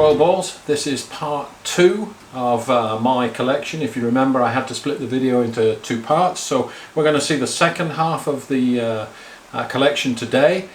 Royal Balls. This is part 2 of my collection. If you remember, I had to split the video into 2 parts, so we're going to see the second half of the collection today.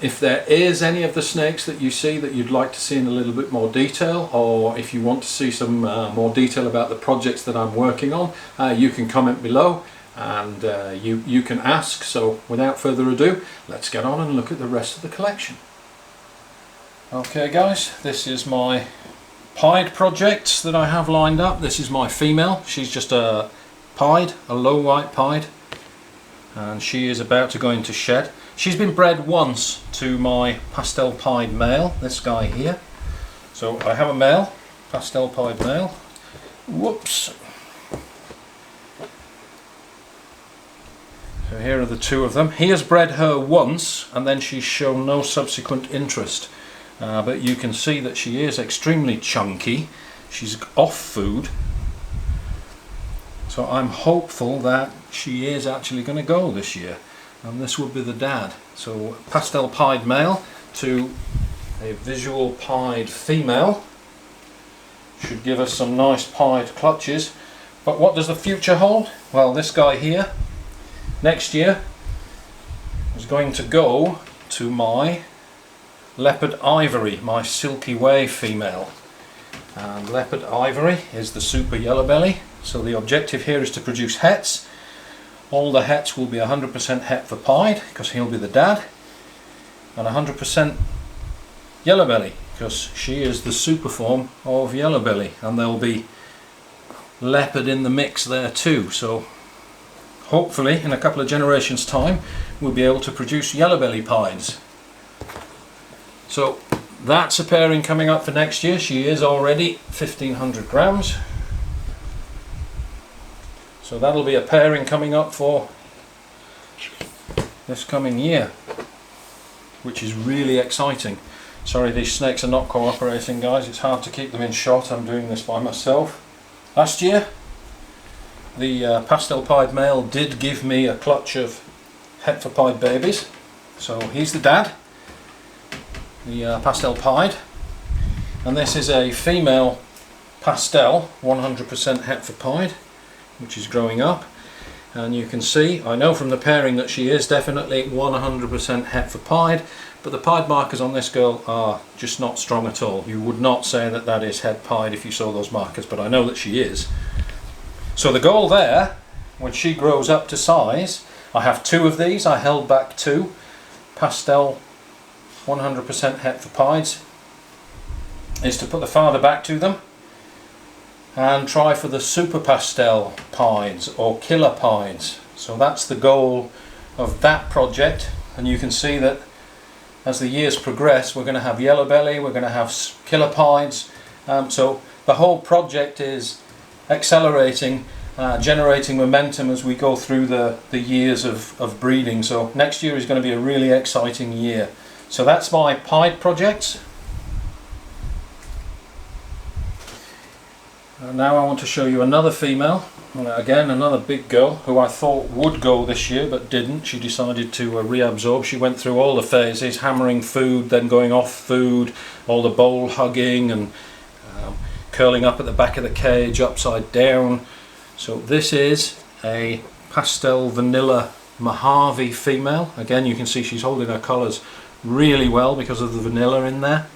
If there is any of the snakes that you see that you'd like to see in a little bit more detail, or if you want to see some more detail about the projects that I'm working on, you can comment below and you can ask. So without further ado, let's get on and look at the rest of the collection. Okay guys, this is my pied projects that I have lined up. This is my female. She's just a pied, a low white pied, and she is about to go into shed. She's been bred once to my pastel pied male, this guy here. So I have a male, pastel pied male. Whoops. So here are the 2 of them. He has bred her once and then she's shown no subsequent interest. But you can see that she is extremely chunky. She's off food. So I'm hopeful that she is actually going to go this year. And this would be the dad. So pastel pied male to a visual pied female. Should give us some nice pied clutches. But what does the future hold? Well, this guy here, next year, is going to go to my leopard ivory, my silky way female. And leopard ivory is the super yellow belly. So the objective here is to produce hets. All the hets will be 100% het for pied because he'll be the dad, and 100% yellow belly because she is the super form of yellow belly, and there'll be leopard in the mix there too. So hopefully in a couple of generations time we'll be able to produce yellow belly pieds. So that's a pairing coming up for next year. She is already 1500 grams. So that'll be a pairing coming up for this coming year, which is really exciting. Sorry, these snakes are not cooperating, guys. It's hard to keep them in shot. I'm doing this by myself. Last year, the pastel pied male did give me a clutch of het for pied babies. So he's the dad, the pastel pied, and this is a female pastel 100% het for pied, which is growing up. And you can see, I know from the pairing that she is definitely 100% het for pied, but the pied markers on this girl are just not strong at all. You would not say that that is het pied if you saw those markers, but I know that she is. So the goal there, when she grows up to size, I have 2 of these. I held back 2 pastel 100% het for pieds, is to put the father back to them and try for the super pastel pieds or killer pieds. So that's the goal of that project, and you can see that as the years progress we're going to have yellow belly, we're going to have killer pieds. So the whole project is accelerating, generating momentum as we go through the years of breeding. So next year is going to be a really exciting year. So that's my pied projects. Now I want to show you another female, again another big girl who I thought would go this year but didn't. She decided to reabsorb. She went through all the phases, hammering food, then going off food, all the bowl hugging and curling up at the back of the cage upside down. So this is a pastel vanilla Mojave female. Again, you can see she's holding her colours really well because of the vanilla in there.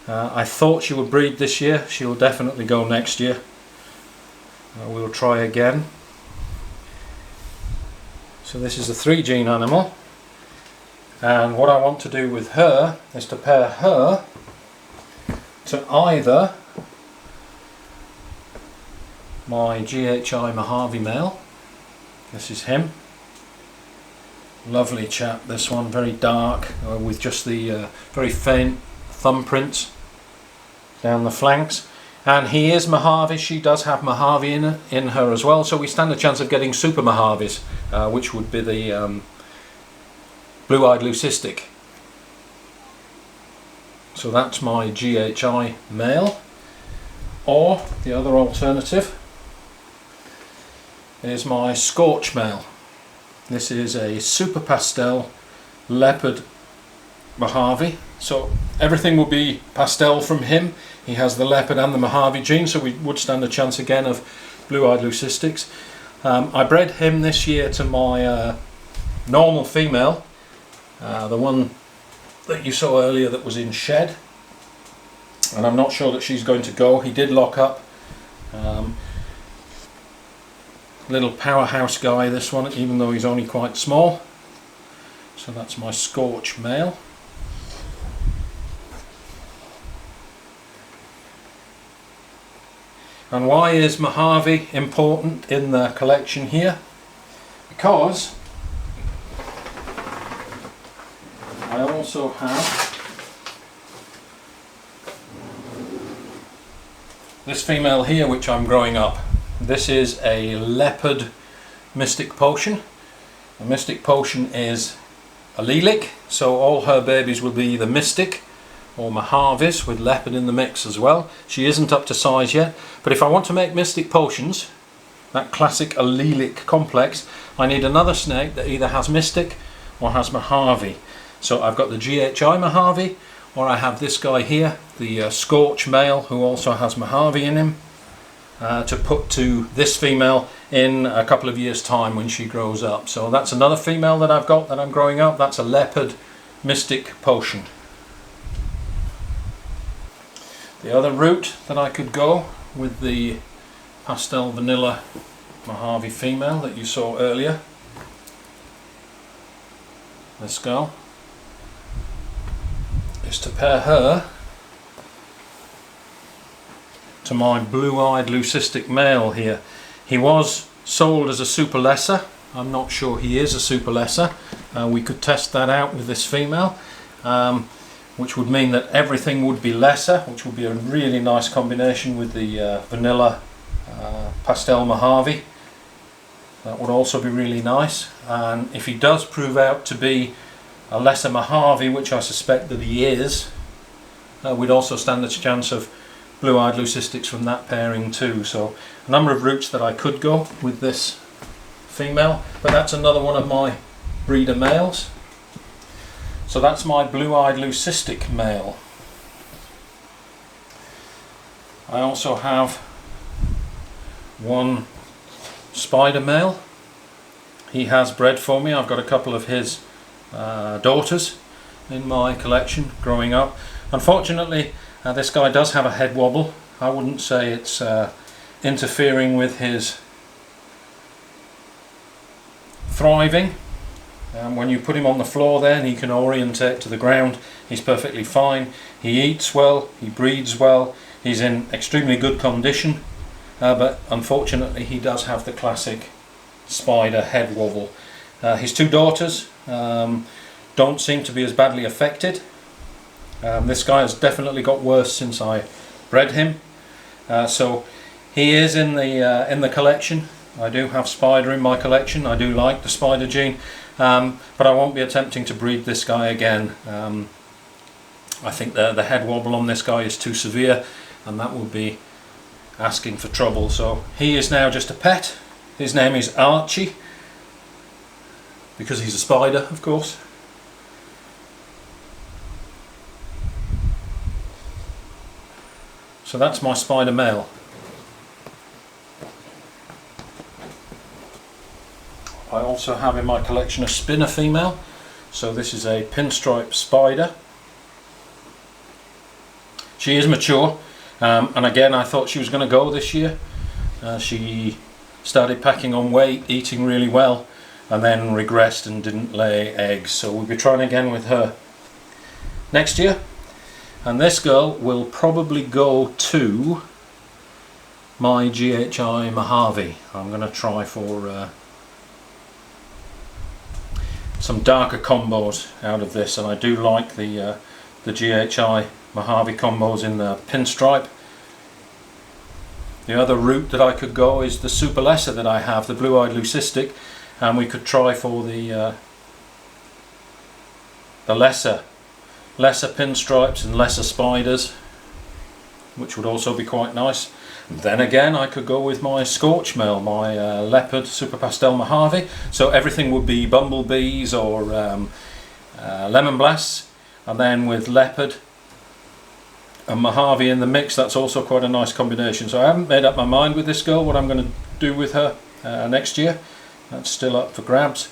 I thought she would breed this year. She'll definitely go next year. We'll try again. So this is a 3 gene animal, and what I want to do with her is to pair her to either my GHI Mojave male. This is him. Lovely chap, this one, very dark, with just the very faint thumbprints down the flanks. And he is Mojave. She does have Mojave in her as well, so we stand a chance of getting super Mojaves, which would be the blue-eyed leucistic. So that's my GHI male. Or the other alternative is my scorch male. This is a super pastel leopard Mojave. So everything will be pastel from him. He has the leopard and the Mojave gene, so we would stand a chance again of blue-eyed leucistics. I bred him this year to my normal female, the one that you saw earlier that was in shed, and I'm not sure that she's going to go. He did lock up. Little powerhouse guy, this one, even though he's only quite small. So that's my Scorch male. And why is Mojave important in the collection here? Because I also have this female here which I'm growing up. This is a leopard mystic potion. A mystic potion is allelic, so all her babies will be either mystic or Mojaves with leopard in the mix as well. She isn't up to size yet, but if I want to make mystic potions, that classic allelic complex, I need another snake that either has mystic or has Mojave. So I've got the GHI Mojave, or I have this guy here, the Scorch male, who also has Mojave in him, to put to this female in a couple of years' time when she grows up. So that's another female that I've got that I'm growing up. That's a leopard mystic potion. The other route that I could go with the pastel vanilla Mojave female that you saw earlier, this girl, is to pair her to my blue-eyed leucistic male here. He was sold as a super lesser. I'm not sure he is a super lesser. We could test that out with this female, which would mean that everything would be lesser, which would be a really nice combination with the vanilla pastel Mojave. That would also be really nice. And if he does prove out to be a lesser Mojave, which I suspect that he is, we'd also stand a chance of blue-eyed leucistics from that pairing too. So a number of routes that I could go with this female, but that's another one of my breeder males. So that's my blue-eyed leucistic male. I also have one spider male. He has bred for me. I've got a couple of his daughters in my collection growing up. Unfortunately, this guy does have a head wobble. I wouldn't say it's interfering with his thriving. When you put him on the floor there and he can orientate to the ground, he's perfectly fine. He eats well, he breeds well, he's in extremely good condition, but unfortunately he does have the classic spider head wobble. His two daughters don't seem to be as badly affected. This guy has definitely got worse since I bred him. So he is in the collection. I do have spider in my collection. I do like the spider gene, but I won't be attempting to breed this guy again. I think the head wobble on this guy is too severe, and that would be asking for trouble. So he is now just a pet. His name is Archie, because he's a spider, of course. So that's my spider male. I also have in my collection a spinner female. So this is a pinstripe spider. She is mature, and again I thought she was going to go this year. She started packing on weight, eating really well, and then regressed and didn't lay eggs. So we'll be trying again with her next year. And this girl will probably go to my GHI Mojave. I'm going to try for some darker combos out of this, and I do like the GHI Mojave combos in the pinstripe. The other route that I could go is the super lesser that I have, the blue-eyed leucistic, and we could try for the lesser pinstripes and lesser spiders, which would also be quite nice. Then again, I could go with my Scorch male, my leopard super pastel Mojave. So everything would be bumblebees or lemon blasts, and then with leopard and Mojave in the mix, that's also quite a nice combination. So I haven't made up my mind with this girl what I'm going to do with her next year. That's still up for grabs,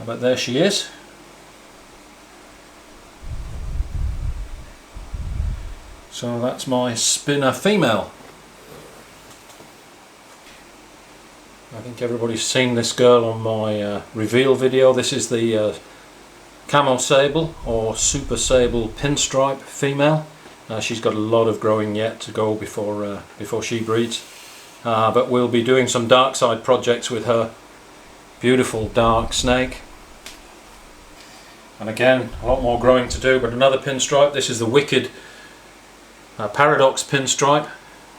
but there she is. So that's my spinner female. I think everybody's seen this girl on my reveal video. This is the camo sable or super sable pinstripe female. She's got a lot of growing yet to go before she breeds. But we'll be doing some dark side projects with her. Beautiful dark snake. And again, a lot more growing to do, but another pinstripe. This is the wicked paradox pinstripe.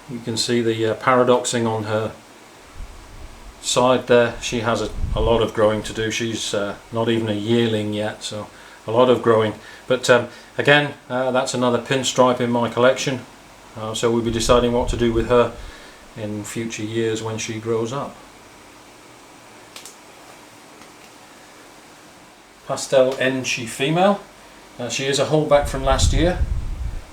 You can see the paradoxing on her side there. She has a lot of growing to do. She's not even a yearling yet, so a lot of growing. But again, that's another pinstripe in my collection. So we'll be deciding what to do with her in future years when she grows up. Pastel NG female. She is a holdback from last year.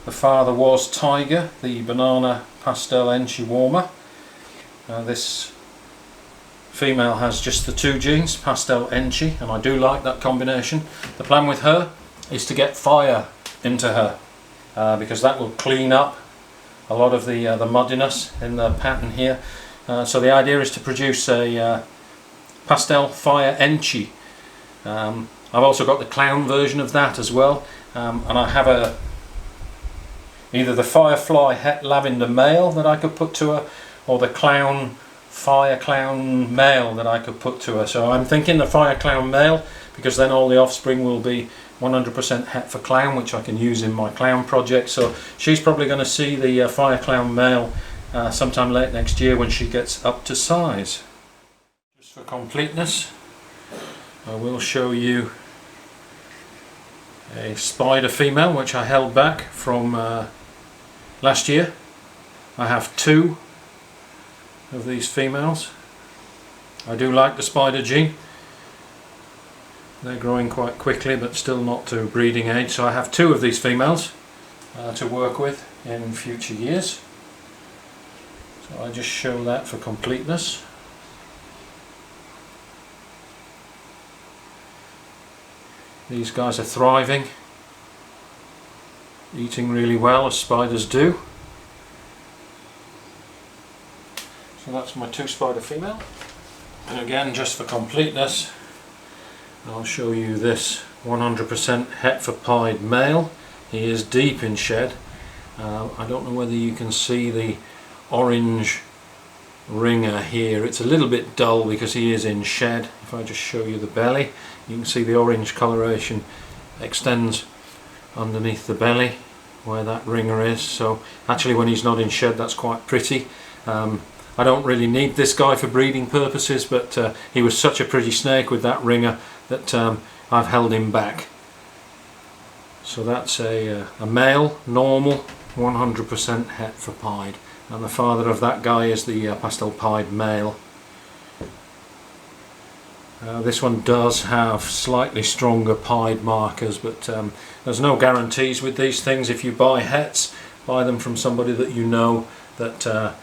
The father was Tiger, the banana Pastel NG warmer. This female has just the two genes, Pastel NG, and I do like that combination. The plan with her is to get fire into her because that will clean up a lot of the muddiness in the pattern here. So the idea is to produce a Pastel Fire NG. I've also got the clown version of that as well, and I have either the Firefly Het Lavender male that I could put to her, or the clown Fire Clown male that I could put to her. So I'm thinking the Fire Clown male, because then all the offspring will be 100% het for clown, which I can use in my clown project. So she's probably going to see the Fire Clown male sometime late next year when she gets up to size. Just for completeness, I will show you a spider female which I held back from last year. I have two of these females. I do like the spider gene. They're growing quite quickly but still not to breeding age, so I have two of these females to work with in future years. So I just show that for completeness. These guys are thriving, eating really well as spiders do. So that's my two spider female. And again, just for completeness, I'll show you this 100% het-for-pied male. He is deep in shed. I don't know whether you can see the orange ringer here. It's a little bit dull because he is in shed. If I just show you the belly, you can see the orange coloration extends underneath the belly where that ringer is. So actually when he's not in shed, that's quite pretty. I don't really need this guy for breeding purposes, but he was such a pretty snake with that ringer that I've held him back. So that's a male, normal, 100% het-for-pied. And the father of that guy is the pastel pied male. This one does have slightly stronger pied markers, but there's no guarantees with these things. If you buy hets, buy them from somebody that you know that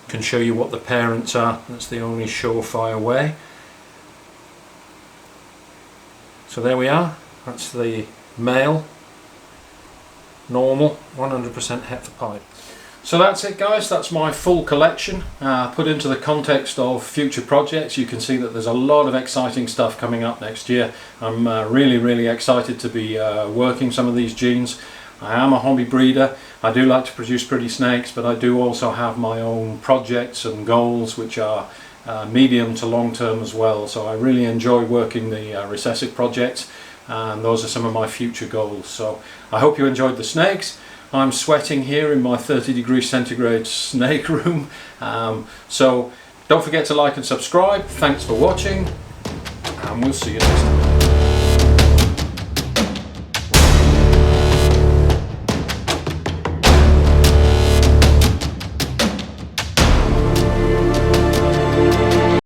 can show you what the parents are. That's the only surefire way. So there we are. That's the male, normal, 100% het-for-pied. So that's it, guys. That's my full collection put into the context of future projects. You can see that there's a lot of exciting stuff coming up next year. I'm really excited to be working some of these genes. I am a hobby breeder. I do like to produce pretty snakes, but I do also have my own projects and goals which are medium to long term as well. So I really enjoy working the recessive projects, and those are some of my future goals. So I hope you enjoyed the snakes. I'm sweating here in my 30°C snake room. So don't forget to like and subscribe. Thanks for watching, and we'll see you next time.